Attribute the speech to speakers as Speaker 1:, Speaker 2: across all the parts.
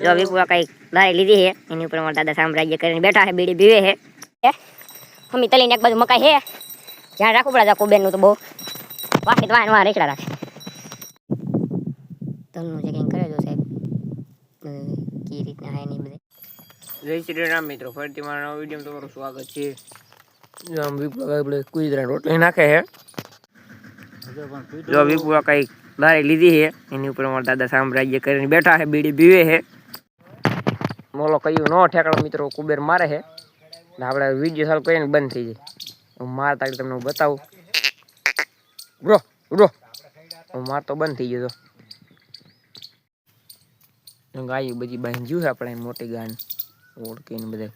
Speaker 1: જો વિપુઆ કઈ લારી લીધી છે એની ઉપર મારા દાદા સામ્રાજ્ય કરીને બેઠા છે, બીડી પીવે છે. મમ્મી તલીને એક બાજુ મકાઈ છે, ધ્યાન રાખવું પડે કુબેર નું તો બહુ વાહી વાહ રેખડા રાખે. તલનું ચેકિંગ કરે જો સાહેબ કી રીતના હે નહીં બધે.
Speaker 2: જય શ્રી રામ મિત્રો, ફરીથી મારા નવા વિડીયોમાં તમારું સ્વાગત છે. આમ વિપુઆ આપણે કુતરા રોટલી નાખે છે. જો વિપુઆ કઈ લારી લીધી છે એની ઉપર મારા દાદા સામ્રાજ્ય કરીને બેઠા છે, બીડી પીવે છે. મોલો કયું નો ઠેકડો મિત્રો કુબેર મારે છે. આપણે વિડીયો ચાલુ કરીને બંધ થઈ જાય. હું મારતા તમને બતાવું. ઉડો ઉડો હું માર તો બંધ થઈ ગયો તો ગાયું બધી બાંધ્યું છે આપણે મોટી ગાન ઓળખીને બધા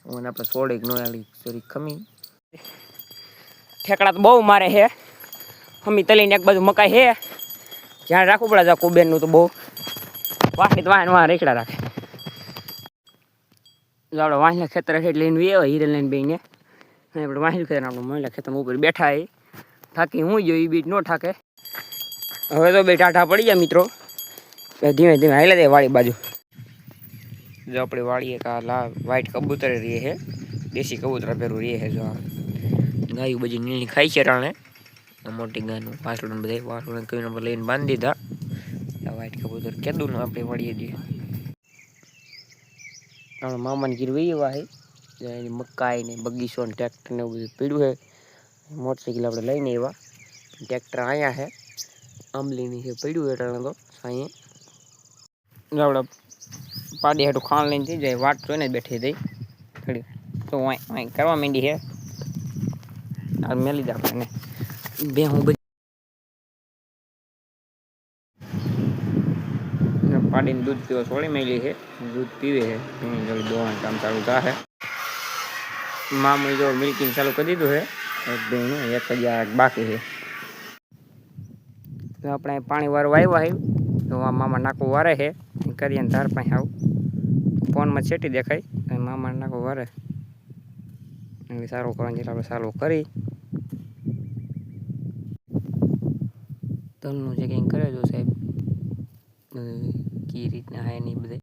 Speaker 2: હું આપણે સોડીક નો આલી સોરી ખમી ઠેકડા તો બહુ મારે છે. ખમી તલીને એક બાજુ મકાઈ છે, ધ્યાન રાખવું પડે કુબેરનું તો બહુ વાહી વાહ રેખડા રાખે. આપણે વાંસના ખેતર હેઠ લઈને વે હીરે લઈને બેને આપણે વાંસનું ખેતર આપણે મહિલા ખેતરમાં ઉપર બેઠા એ થાકી હું જોઈ એ બીજ ન થાકે. હવે તો બે ટાઢા પડી ગયા મિત્રો, ધીમે ધીમે હાલે દે વાડી બાજુ. જો આપણે વાડીએ કા વ્હાઈટ કબૂતર રહીએ છે, દેશી કબૂતર ભેરું રહીએ છે. જો ગાયું બધી નીલી ખાઈ છે રાણે મોટી ગાયનું વાસળું બધા વાસળું કહીને લઈને બાંધી દીધા. વ્હાઈટ કબૂતર કેદું આપણે વાડીએ દઈએ. આપણે મામાને ઘીર વહી એવા છે, એની મકાઈ ને બગીચો ને ટ્રેક્ટર ને એવું બધું પીડ્યું છે. મોટરસાઇકલ આપણે લઈને એવા ટ્રેક્ટર અહીંયા છે, આંબલીની છે પડ્યું એટલે તો અહીંયા આપણે પાડી હાટું ખાણ લઈને થઈ જાય વાટ જોઈને બેઠી થઈ થોડી તો વાંય કરવા માંડી છે. આ મેલી દે આપણે બે હું બધી પાડીને દૂધ પીવા છોડી મેલી છે, દૂધ પીવે છે. એની જોડે દોવાનું કામ ચાલુ થાય. મામું જો મિલ્કિંગ ચાલુ કરી દીધું છે, એક બેનું એક હજાર બાકી છે. તો આપણે પાણી વારવા આવ્યા છે તો આ મામા નાખવું વારે છે કરીએ ને ધાર પાસે આવું ફોનમાં છેટી દેખાય મામા નાખવું વારે એટલે સારું કરવાનું એટલે આપણે સારું કરી તલનું ચેકિંગ કરે જો સાહેબ કી રીતના હે નહીં બધે.